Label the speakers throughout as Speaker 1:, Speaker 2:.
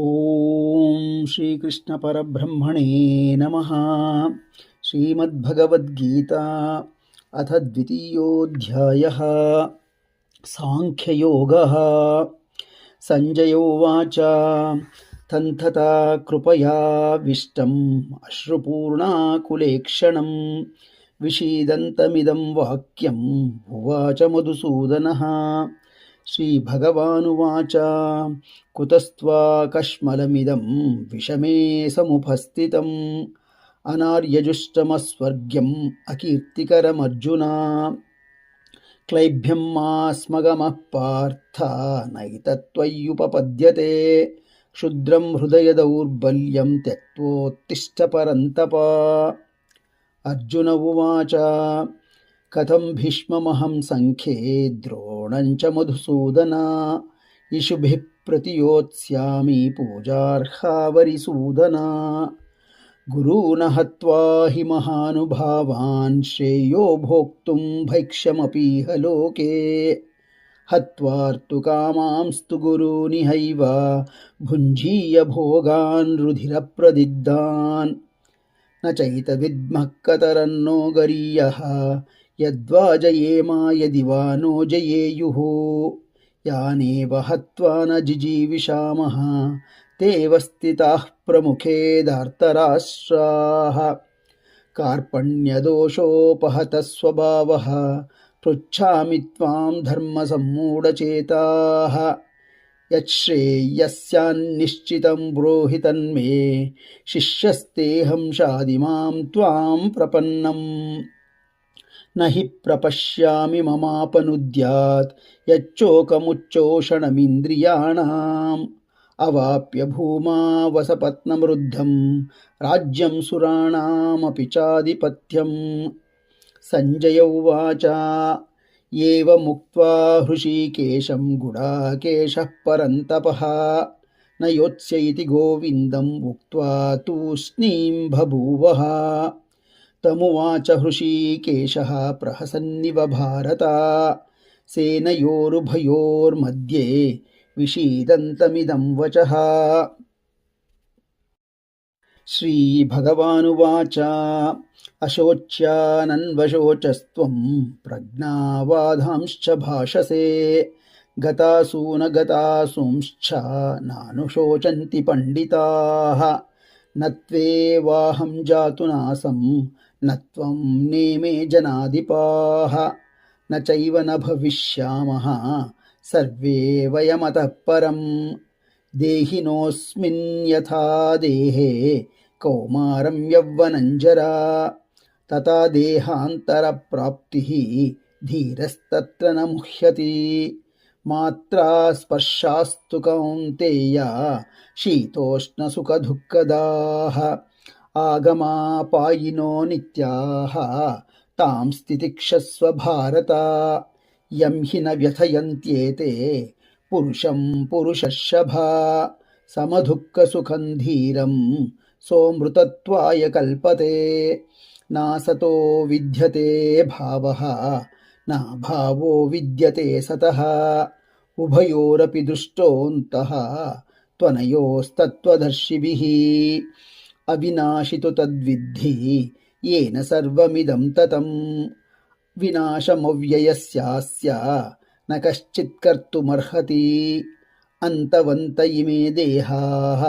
Speaker 1: ಓಂ ಶ್ರೀ ಕೃಷ್ಣ ಪರಬ್ರಹ್ಮಣೇ ನಮಃ. ಶ್ರೀಮದ್ಭಗವದ್ಗೀತಾ ಅಥ ದ್ವಿತೀಯೋಧ್ಯಾಯಃ ಸಾಂಖ್ಯಯೋಗಃ. ಸಂಜಯ ಉವಾಚ ತಂತತಾ ಕೃಪಯಾವಿಷ್ಟಂ ಅಶ್ರುಪೂರ್ಣಾಕುಲೇಕ್ಷಣಂ ವಿಷೀದಂತಮಿದಂ ವಾಕ್ಯಂ ಉವಾಚ ಮಧುಸೂದನಃ. ಶ್ರೀಭಗವಾನುವಾಚ ಕುತಸ್ತ್ವಾ ಕಶ್ಮಲಮಿದಂ ವಿಷಮೇ ಸಮುಪಸ್ಥಿತಂ ಅನಾರ್ಯಜುಷ್ಟಮಸ್ವರ್ಗ್ಯಂ ಅಕೀರ್ತಿಕರಮರ್ಜುನ. ಕ್ಲೈಬ್ಯಂ ಮಾಸ್ಮಗಮಃ ಪಾರ್ಥ ನೈತತ್ವಯ್ಯುಪಪದ್ಯತೆ ಕ್ಷುದ್ರಂ ಹೃದಯ ದೌರ್ಬಲ್ಯಂ ತ್ಯಕ್ತೋತ್ತಿಷ್ಠ ಪರಂತಪ. ಅರ್ಜುನ ಉವಾಚ ಕಥಂ ಭೀಷ್ಮಮಹಂ ಸಂಖ್ಯೆ ದ್ರೋಣಂ ಚ ಮಧುಸೂದನ ಇಷುಭಿಃ ಪ್ರತಿಯೋತ್ಸ್ಯಾಮಿ ಪೂಜಾರ್ಹಾವರಿಸೂದನ. ಗುರೂನ್ ಹತ್ವಾ ಹಿ ಮಹಾನುಭಾವಾನ್ ಶ್ರೇಯೋ ಭೋಕ್ತುಂ ಭೈಕ್ಷ್ಯಮಪೀಹ ಲೋಕೆ ಹತ್ವಾರ್ತು ಕಾಮಾಂಸ್ತು ಗುರೂನಿಹೈವ ಭುಂಜೀಯ ಭೋಗಾನ್ ರುಧಿರಪ್ರದಿಗ್ಧಾನ್. ನ ಚೈತವಿದ್ಮಃ ಕತರನ್ನೋ ಗರೀಯಃ ಯದ್ವಾ ಜಯೇಮ ಯದಿ ವಾ ನೋ ಜಯೇಯುಃ. ಯಾನೇವ ಹತ್ವಾ ನ ಜಿಜೀವಿಷಾಮಃ ತೇವ ಸ್ಥಿತಾಃ ಪ್ರಮುಖೇ ಧಾರ್ತರಾಷ್ಟ್ರಾಃ. ಕಾರ್ಪಣ್ಯದೋಷೋಪಹತಃ ಸ್ವಭಾವಃ ಪೃಚ್ಛಾಮಿ ತ್ವಾಂ ಧರ್ಮಸಮ್ಮೂಢಚೇತಾಃ. ಯಚ್ಛ್ರೇಯಸ್ಯಾನ್ನಿಶ್ಚಿತಂ ಬ್ರೂಹಿ ತನ್ಮೇ ಶಿಷ್ಯಸ್ತೇಹಂ ಶಾಧಿಮಾಂ ತ್ವಾಂ ಪ್ರಪನ್ನಂ. ನ ಹಿ ಪ್ರಪಶ್ಯಾಮಿ ಮಮಾಪನುದ್ಯಾತ್ ಯಚ್ಚೋಕಮುಚ್ಚೋಷಣಮಿಂದ್ರಿಯಾಣಾಂ. ಅವಾಪ್ಯ ಭೂಮಾ ವಸಪತ್ನಮೃದ್ಧಂ ರಾಜ್ಯಂ ಸುರಾಣಾಮಪಿ ಚಾಧಿಪತ್ಯಂ. ಸಂಜಯ ಉವಾಚ ಏವಮುಕ್ತ್ವಾ ಹೃಷೀಕೇಶಂ ಗುಡಾಕೇಶಃ ಪರಂತಪಃ ನ ಯೋತ್ಸ್ಯ ಇತಿ ಗೋವಿಂದಂ ಉಕ್ತ್ವಾ ತೂಷ್ಣೀಂ ಬಭೂವಃ. ತಮುವಾಚ ಹೃಷೀಕೇಶಃ ಪ್ರಹಸನ್ನಿವ ಭಾರತ ಸೇನಯೋರುಭಯೋರ್ಮಧ್ಯೆ ವಿಷೀದಂತಮಿದಂ ವಚಃ. ಶ್ರೀಭಗವಾನುವಾಚ ಅಶೋಚ್ಯಾನನ್ವಶೋಚಸ್ತ್ವಂ ಪ್ರಜ್ಞಾವಾದಾಂಶ್ಚ ಭಾಷಸೆ ಗತಾಸೂನ ಗತಾಸೂಂಶ್ಚ ನಾನುಶೋಚಂತಿ ಪಂಡಿತಾಃ. ನ ತ್ವೇವಾಹಂ ಜಾತು ನಾಸಂ ನ ತ್ವಂ ನೇಮೇ ಜನಾಧಿಪಾಃ. ನ ಚೈವ ನ ಭವಿಷ್ಯಾಮಃ ಸರ್ವೇ ವಯಮತಃ ಪರಂ. ದೇಹಿನೋऽಸ್ಮಿನ್ ಯಥಾ ದೇಹೇ ಕೌಮಾರಂ ಯೌವನಂ ಜರಾ ತಥಾ ದೇಹಾಂತರಪ್ರಾಪ್ತಿಃ ಧೀರಸ್ತತ್ರ ನ ಮುಹ್ಯತಿ. ಮಾತ್ರಾ ಸ್ಪರ್ಶಾಸ್ತು ಕೌಂತೆಯ ಶೀತೋಷ್ಣಸುಖದುಃಖದಾಃ. ಆಗಮಾಪಾಯಿನೋ ನಿತ್ಯಾಃ ತಾಂ ಸ್ಥಿತಿಕ್ಷಸ್ವ ಭಾರತ. ಯಂ ಹಿ ನ ವ್ಯಥಯಂತ್ಯೇತೆ ಪುರುಷಂ ಪುರುಷರ್ಷಭ. ಸಮದುಃಖಸುಖಂ ಧೀರಂ ಸೋಮೃತತ್ವಾಯ ಕಲ್ಪತೆ. ನಾಸತೋ ವಿದ್ಯತೆ ಭಾವಃ ನ ಭಾವೋ ವಿದ್ಯತೆ ಸತಃ. ಉಭಯೋರಪಿ ದೃಷ್ಟೋऽन्तಃ ತ್ವನಯೋಸ್ತತ್ವದರ್ಶಿಭಿಃ. ಅವಿನಾಶಿತು ತದ್ವಿद्धಿ ಯೇನ ಸರ್ವಮಿದಂ ತತಂ. ವಿನಾಶಮವ್ಯಯಸ್ಯಾಸ್ಯ ನ ಕಶ್ಚಿತ್ ಕರ್ತುಮರ್ಹತಿ. ಅಂತವಂತ ಇಮೇ ದೇಹಾಃ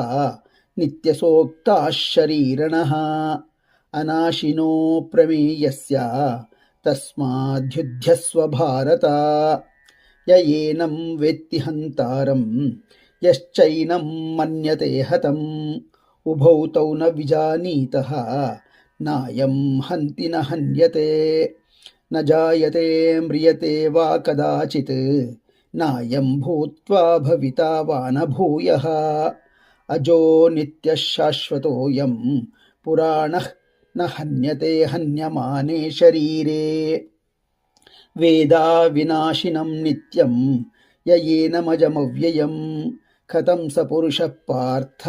Speaker 1: ನಿತ್ಯಸೋಕ್ತಾಃ ಶರೀರಿಣಃ. ಅನಾಶಿನೋ ಪ್ರಮೇಯಸ್ಯ ತಸ್ಮಾದ್ಯುಧ್ಯಸ್ವ ಭಾರತ. ಯ ಏನಂ ವೇತ್ತಿ ಹಂತಾರಂ ಯಶ್ಚೈನಂ ಮನ್ಯತೆ ಹತಂ. ಉಭೌ ತೌ ನ ವಿಜಾನೀತಃ ನಾಯಂ ಹಂತಿ ನ ಹನ್ಯತೆ. ನ ಜಾಯತೆ ಮ್ರಿಯತೆ ವಾ ಕದಾಚಿತ್ ನಾಯಂ ಭೂತ್ವಾ ಭವಿತಾ ವಾ ನ ಭೂಯಃ. ಅಜೋ ನಿತ್ಯಃ ಶಾಶ್ವತೋऽಯಂ ಪುರಾಣಃ ನ ಹನ್ಯತೆ ಹನ್ಯಮಾನೇ ಶರೀರೇ. ವೇದಾ ವಿನಾಶಿನಂ ನಿತ್ಯಂ ಯ ಏನಮಜಮವ್ಯಯಂ. ಕಥಂ ಸ ಪುರುಷಃ ಪಾರ್ಥ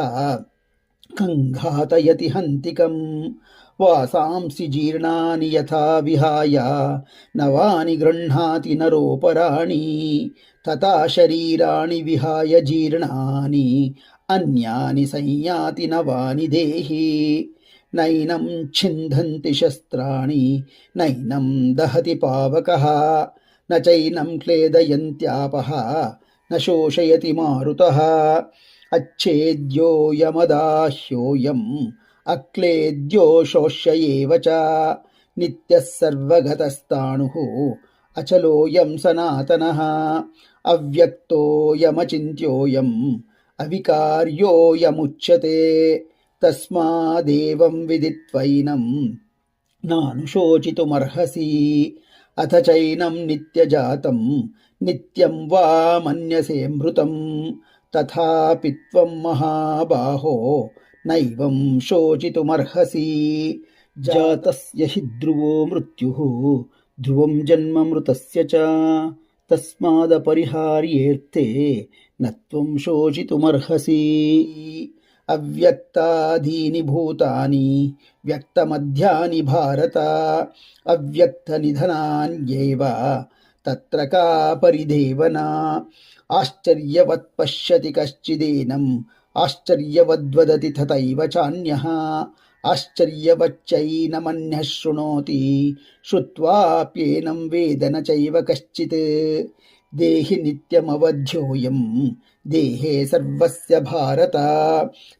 Speaker 1: ಕಂಘಾತಯತಿ ಹಂತಿಕಂ. ವಾಸಾಂಸಿ ಜೀರ್ಣಾನಿ ಯಥಾ ವಿಹಾಯ ನವಾನಿ ಗೃಹ್ಣಾತಿ ನರೋಪರಾಣಿ. ತಥಾ ಶರೀರಾಣಿ ವಿಹಾಯ ಜೀರ್ಣಾನಿ अन्यानि संयाति नवानि देहि नैनं छिन्दन्ति शस्त्राणि नैनं दहति पावकः न चैनं क्लेदयन्त्यापः न शोषयति मारुतः अच्छेद्योऽयमदाह्योऽयम् अक्लेद्यो शोष्य एव च नित्यः सर्वगतस्ताणुः अचलोऽयं सनातनः अव्यक्तोऽयमचिन्त्योऽयम् अविकार्योऽयमुच्यते तस्मादेवं विदित्वैनं नानुशोचितुमर्हसि अथ चैनं नित्यजातं नित्यं वा मन्यसे मृतं तथापि त्वं महाबाहो नैवं शोचितुमर्हसि जातस्य हि ध्रुवो मृत्युः ध्रुवं जन्म मृतस्य च तस्मादपरिहार्येऽर्थे न त्वं शोचितुमर्हसि अव्यक्तादीनि भूतानि व्यक्तमध्यानि भारत अव्यक्तनिधनान्येव तत्र का परिदेवना आश्चर्यवत् पश्यति कश्चिदेनम् आश्चर्यवद्वदति तथैव चान्यः आश्चर्यवच्चैनमन्यः शृणोति श्रुत्वाप्येनं वेद न चैव कश्चित् देहि नित्यमवध्योऽयं देहे सर्वस्य भारत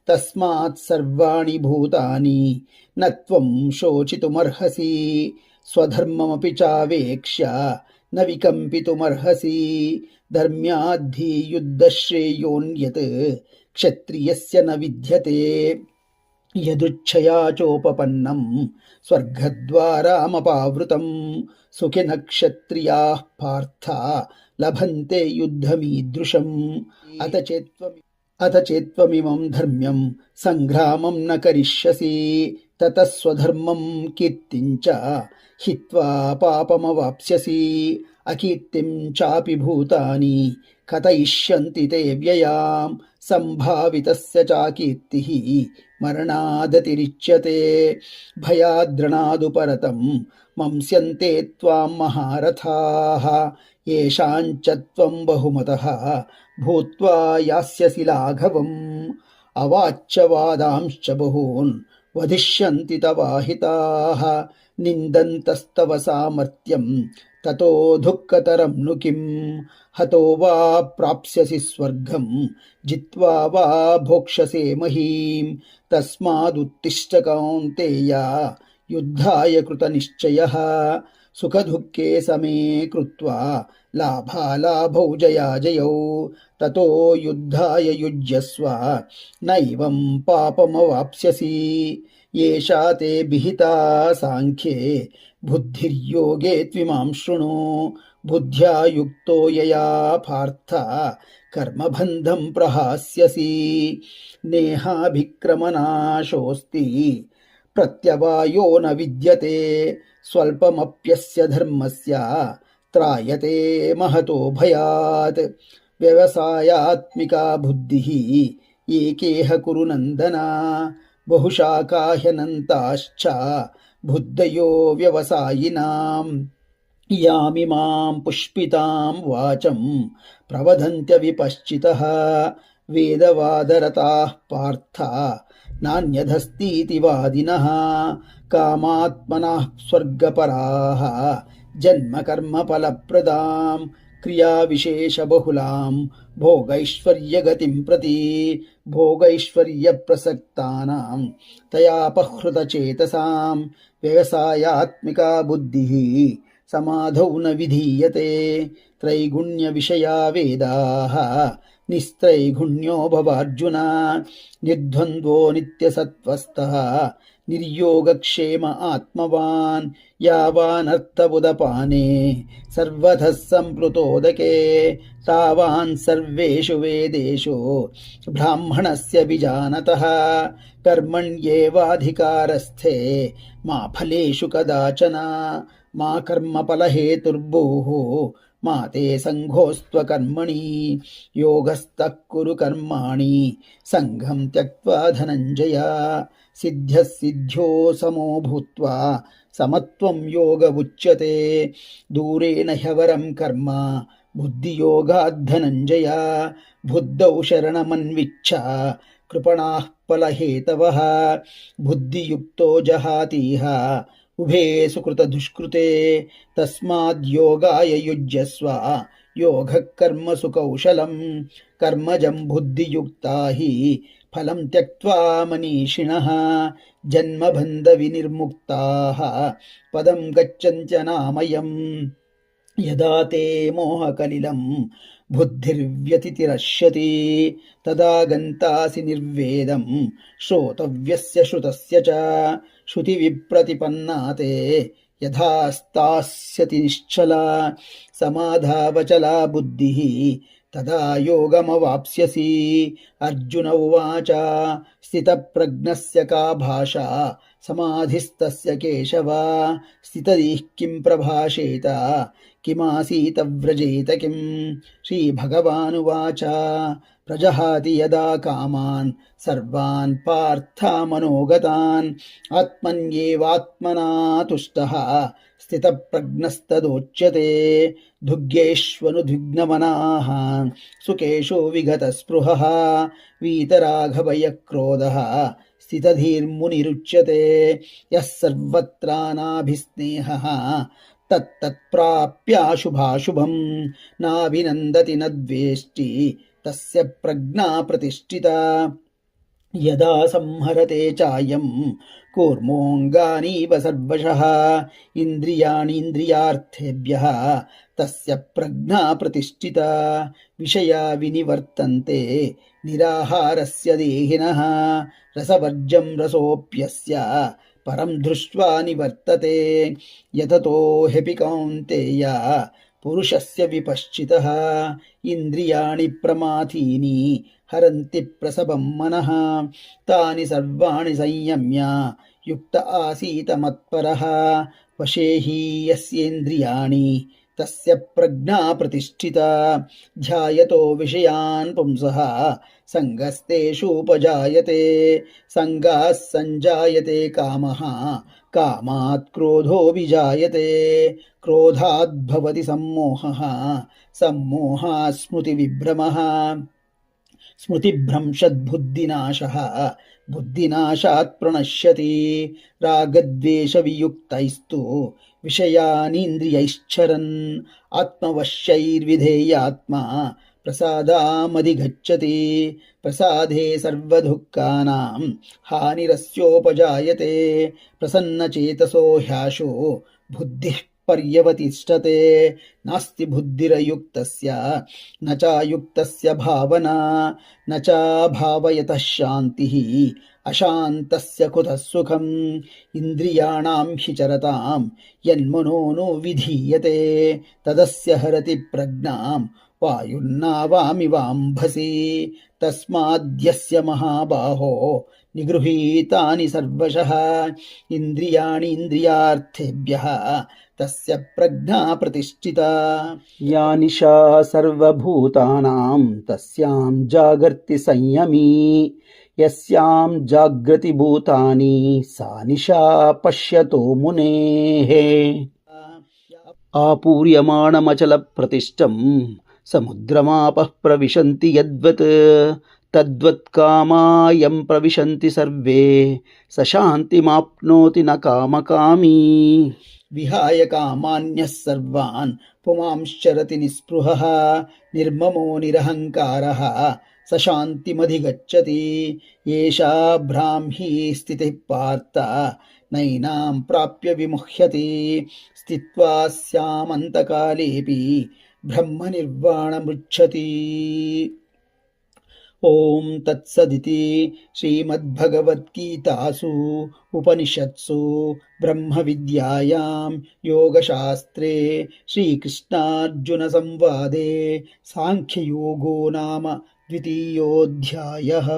Speaker 1: तस्मात् सर्वाणि भूतानि न त्वं शोचितुमर्हसि स्वधर्ममपि चावेक्ष्य न विकम्पितुमर्हसि धर्म्याद्धि युद्धश्रेयोऽन्यत् क्षत्रियस्य न विद्यते यदृच्छया चोपपन्नं स्वर्गद्वारामपावृतं सुखिनः क्षत्रियाः पार्थ लभन्ते युद्धमीदृशम् अथ चेत्त्वमिमं धर्म्यं सङ्ग्रामं न करिष्यसि ततः स्वधर्मं कीर्तिं च हित्वा पापमवाप्स्यसि अकीर्तिं चापि भूतानि कथयिष्यन्ति ते व्ययां सम्भावितस्य चाकीर्तिः मरणादतिरिच्यते भयाद्रणादुपरतं मंस्यन्ते त्वां महारथाः येषाञ्च त्वं बहुमतः भूत्वा यास्यसि लाघवम् अवाच्य वादांश्च बहून् वधिष्यन्ति तवाहिताः निन्दन्तस्तव सामर्थ्यं ततो दुःखतरं नु किम् हतो वा प्राप्स्यसि स्वर्गं जित्वा वा भोक्ष्यसे महीं तस्मादुत्तिष्ठ कौन्तेय युद्धाय कृतनिश्चयः सुखदुःखे समे कृत्वा लाभालाभौ जयाजयौ ततो युद्धाय युज्यस्व नैवं पापमवाप्स्यसि येषा ते विहिता साङ्ख्ये बुद्धिर्योगे त्विमां शृणु बुद्ध्या युक्तो यया पार्थ कर्मबन्धं प्रहास्यसि नेहाभिक्रमनाशोऽस्ति प्रत्यवायो न विद्यते स्वल्पमप्यस्य धर्मस्य त्रायते महतो भयात् व्यवसायात्मिका बुद्धिः एकेह कुरु नन्दन बहुशाखा ह्यनन्ताश्च बुद्धयो व्यवसायिनाम् यामिमां पुष्पितां वाचं प्रवदन्त्यविपश्चितः वेदवादरताः पार्थ नान्यदस्तीति वादिनः कामात्मनः स्वर्गपराः जन्मकर्मफलप्रदां क्रियाविशेषबहुलां भोगैश्वर्यगतिं प्रति भोगैश्वर्यप्रसक्तानां तयापहृतचेतसां व्यवसायात्मिका बुद्धिः समाधौ न विधीयते त्रैगुण्यविषया वेदाः निस्त्रैगुण्यो भवार्जुन निर्द्वन्द्वो नित्यसत्त्वस्थः निर्योगक्षेम आत्मवान् यावानर्थबुधपाने सर्वतः सम्प्लुतोदके तावान् सर्वेषु वेदेषु ब्राह्मणस्य विजानतः कर्मण्येवाधिकारस्थे मा फलेषु कदाचन मा कर्मफलहेतुर्भूः मा ते सङ्घोऽस्त्वकर्मणि योगस्तः कुरु कर्माणि सङ्घं त्यक्त्वा धनञ्जय सिद्ध्यः सिद्ध्यो समो भूत्वा समत्वं योग उच्यते दूरेण ह्यवरं कर्म बुद्धियोगाद्धनञ्जय बुद्धौ शरणमन्विच्छ कृपणाः फलहेतवः बुद्धियुक्तो जहातीह उभे सुकृतदुष्कृते तस्माद्योगाय युज्यस्व योगः कर्मसु कौशलम् कर्मजं बुद्धियुक्ता हि फलं त्यक्त्वा मनीषिणः जन्मबन्धविनिर्मुक्ताः पदं गच्छन्त्यनामयम् यदा ते मोहकलिलं बुद्धिर्व्यतितिरश्यति तदा गन्तासि निर्वेदं श्रोतव्यस्य श्रुतस्य च श्रुतिविप्रतिपन्ना ते यथा स्थास्यति निश्चला समाधावचला बुद्धिः तदा योगमवाप्स्यसि अर्जुन उवाच स्थितप्रज्ञस्य का भाषा समाधिस्तस्य केशव स्थितधिः किं प्रभाषेत किमासीत व्रजेत किं श्रीभगवानुवाच प्रजहाति यदा कामान् सर्वान् पार्थमनोगतान् आत्मन्येवात्मना तुष्टः स्थितप्रज्ञस्तदोच्यते दुर्गेष्वनुद्विग्नमनाः सुखेषु विगतस्पृहः वीतरागभयक्रोधः स्थितधीर्मुनिरुच्यते यः सर्वत्रानाभिस्नेहः तत्तत्प्राप्याशुभाशुभं नाभिनन्दति न द्वेष्टि तस्य प्रज्ञा प्रतिष्ठिता यदा संहरते चायं कूर्मोऽङ्गानीव सर्वशः इन्द्रियाणीन्द्रियार्थेभ्यः तस्य प्रज्ञा प्रतिष्ठिता विषया विनिवर्तन्ते निराहारस्य देहिनः रसवर्जं रसोऽप्यस्य परं दृष्ट्वा निवर्तते यततो ह्यपि कौन्तेय पुरुषस्य विपश्चितः इन्द्रियाणि प्रमाथीनि हरन्ति प्रसभं मनः तानि सर्वाणि संयम्य युक्त आसीत मत्परः वशे हि यस्येन्द्रियाणि तस्य प्रज्ञा प्रतिष्ठिता ध्यायतो विषयान् पुंसः सङ्गस्तेषूपजायते सङ्गाः सञ्जायते कामः कामात् क्रोधो विजायते क्रोधाद् भवति सम्मोहः सम्मोहात् स्मृतिविभ्रमः स्मृतिभ्रंशद्बुद्धिनाशः बुद्धिनाशात् प्रणश्यति रागद्वेषवियुक्तैस्तु विषयानीन्द्रियैश्चरन् आत्मवश्यैर्विधेयात्मा प्रसादामधिगच्छति प्रसादे सर्वदुःखानां हानिरस्योपजायते प्रसन्नचेतसो ह्याशो बुद्धिः पर्यवतिष्ठते नास्ति बुद्धिरयुक्तस्य न चायुक्तस्य भावना न चाभावयतः शान्तिः अशान्तस्य कुतः सुखम् इन्द्रियाणां हि चरतां यन्मनो नो विधीयते तदस्य हरति प्रज्ञां वायुर्नावामिवाम्भसि तस्माद्यस्य महाबाहो निगृहीतानि सर्वशः इन्द्रियाणि इन्द्रियार्थेभ्यः तस्य प्रज्ञा प्रतिष्ठिता या निशा सर्वभूतानां तस्यां जागर्ति संयमी यस्यां जागृति भूतानि सा निशा पश्यतो मुनेः आपूर्यमाणमचलप्रतिष्ठं समुद्रमापः प्रविशन्ति यद्वत् तद्वत् कामायं प्रविशन्ति सर्वे स शान्तिमाप्नोति न कामकामी विहाय कामान्यः सर्वान् पुमांश्चरति निःस्पृहः निर्ममो निरहङ्कारः स शान्तिमधिगच्छति एषा ब्राह्मी स्थितिः पार्थ नैनां प्राप्य विमुह्यति स्थित्वा स्यामन्तकालेऽपि ब्रह्मनिर्वाणमृच्छति ओम तत्सदिति श्रीमद्भगवद्गीतासु उपनिषत्सु ब्रह्मविद्यायां योगशास्त्रे श्रीकृष्णार्जुनसंवादे सांख्ययोगो नाम द्वितीयोऽध्यायः।